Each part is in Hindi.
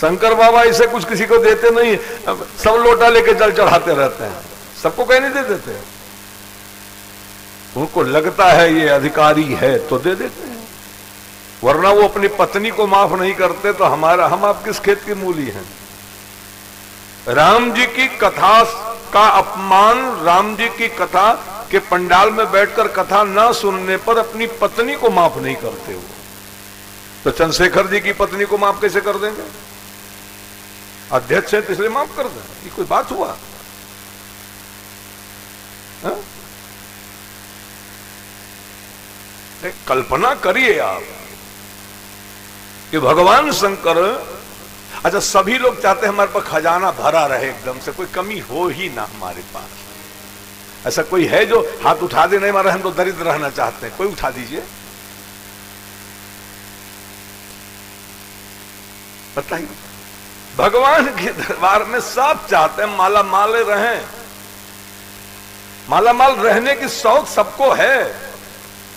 शंकर बाबा इसे कुछ किसी को देते नहीं, सब लोटा लेके जल चढ़ाते रहते हैं, सबको कहीं नहीं दे देते। उनको लगता है ये अधिकारी है तो दे देते हैं, वरना वो अपनी पत्नी को माफ नहीं करते तो हम आप किस खेत की मूली हैं। राम जी की कथा का अपमान, राम जी की कथा के पंडाल में बैठकर कथा न सुनने पर अपनी पत्नी को माफ नहीं करते हो, तो चंद्रशेखर जी की पत्नी को माफ कैसे कर देंगे? अध्यक्ष है तो इसलिए माफ कर दें, ये कोई बात हुआ? हा? कल्पना करिए आप कि भगवान शंकर, अच्छा सभी लोग चाहते हैं हमारे पास खजाना भरा रहे, एकदम से कोई कमी हो ही ना हमारे पास। ऐसा कोई है जो हाथ उठा दे नहीं मारा हम तो दरिद्र रहना चाहते हैं? कोई उठा दीजिए, बताइए। भगवान के दरबार में सब चाहते हैं माला माल रहें, माला माल रहने की शौक सबको है।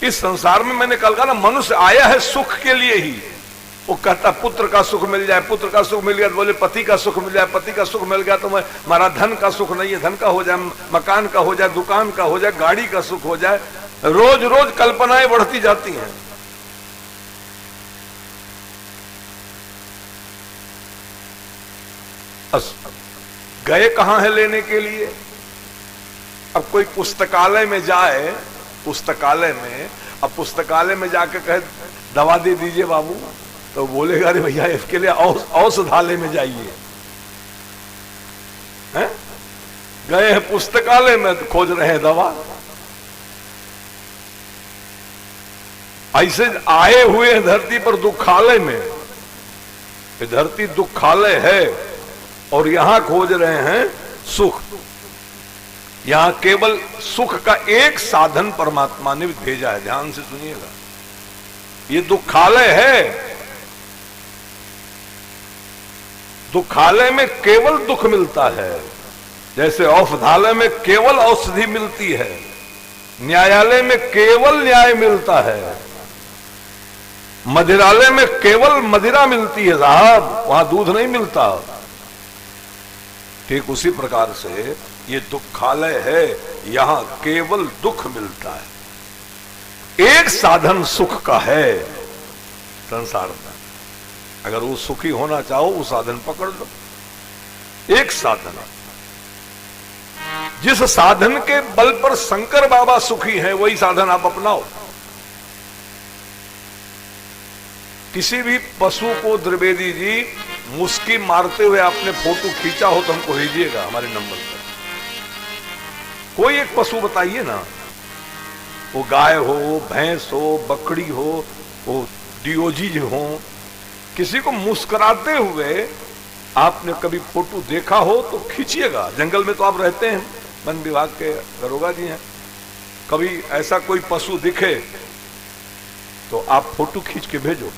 इस संसार में मैंने कल कहा ना, मनुष्य आया है सुख के लिए ही। वो कहता पुत्र का सुख मिल जाए, पुत्र का सुख मिल गया तो बोले पति का सुख मिल जाए, पति का सुख मिल गया तो हमारा धन का सुख नहीं है, धन का हो जाए, मकान का हो जाए, दुकान का हो जाए, गाड़ी का सुख हो जाए। रोज रोज कल्पनाएं बढ़ती जाती हैं। गए कहां है लेने के लिए? अब कोई पुस्तकालय में जाए, पुस्तकालय में, अब पुस्तकालय में जाके कहे दवा दे दीजिए बाबू, तो बोलेगा अरे भैया इसके लिए औषधालय में जाइए। गए हैं पुस्तकालय में तो खोज रहे हैं दवा। ऐसे आए हुए हैं धरती पर दुखालय में, ये धरती दुखालय है और यहां खोज रहे हैं सुख। यहां केवल सुख का एक साधन परमात्मा ने भेजा है, ध्यान से सुनिएगा। ये दुखालय है, दुखालय में केवल दुख मिलता है, जैसे औषधालय में केवल औषधि मिलती है, न्यायालय में केवल न्याय मिलता है, मदिरालय में केवल मदिरा मिलती है साहब, वहां दूध नहीं मिलता। ठीक उसी प्रकार से ये दुखालय है, यहां केवल दुख मिलता है। एक साधन सुख का है संसार में, अगर वो सुखी होना चाहो वो साधन पकड़ लो। एक साधन, जिस साधन के बल पर शंकर बाबा सुखी हैं वही साधन आप अपनाओ। किसी भी पशु को द्विवेदी जी मुस्की मारते हुए आपने फोटो खींचा हो तो हमको भेजिएगा हमारे नंबर पर। कोई एक पशु बताइए ना, वो गाय हो, भैंस हो, बकरी हो, वो डियोजी हो, किसी को मुस्कुराते हुए आपने कभी फोटो देखा हो तो खींचिएगा। जंगल में तो आप रहते हैं, वन विभाग के दरोगा जी हैं, कभी ऐसा कोई पशु दिखे तो आप फोटो खींच के भेजो।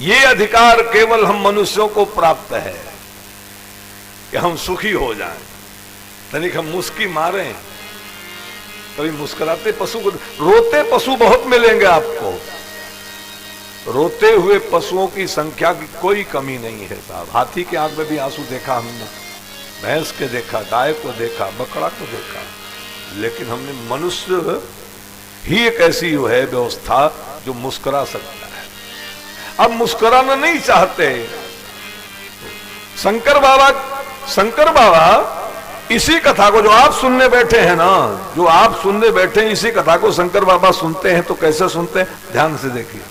ये अधिकार केवल हम मनुष्यों को प्राप्त है कि हम सुखी हो जाएं, तनिक हम मुस्की मारें। कभी मुस्कुराते पशु को, रोते पशु बहुत मिलेंगे आपको, रोते हुए पशुओं की संख्या की कोई कमी नहीं है साहब। हाथी के आंख में भी आंसू देखा हमने, भैंस के देखा, गाय को देखा, बकरा को देखा, लेकिन हमने मनुष्य ही एक ऐसी है व्यवस्था जो मुस्कुरा सकता है। अब मुस्कुराना नहीं चाहते। शंकर बाबा इसी कथा को जो आप सुनने बैठे हैं ना, जो आप सुनने बैठे हैं इसी कथा को शंकर बाबा सुनते हैं तो कैसे सुनते हैं, ध्यान से देखिए।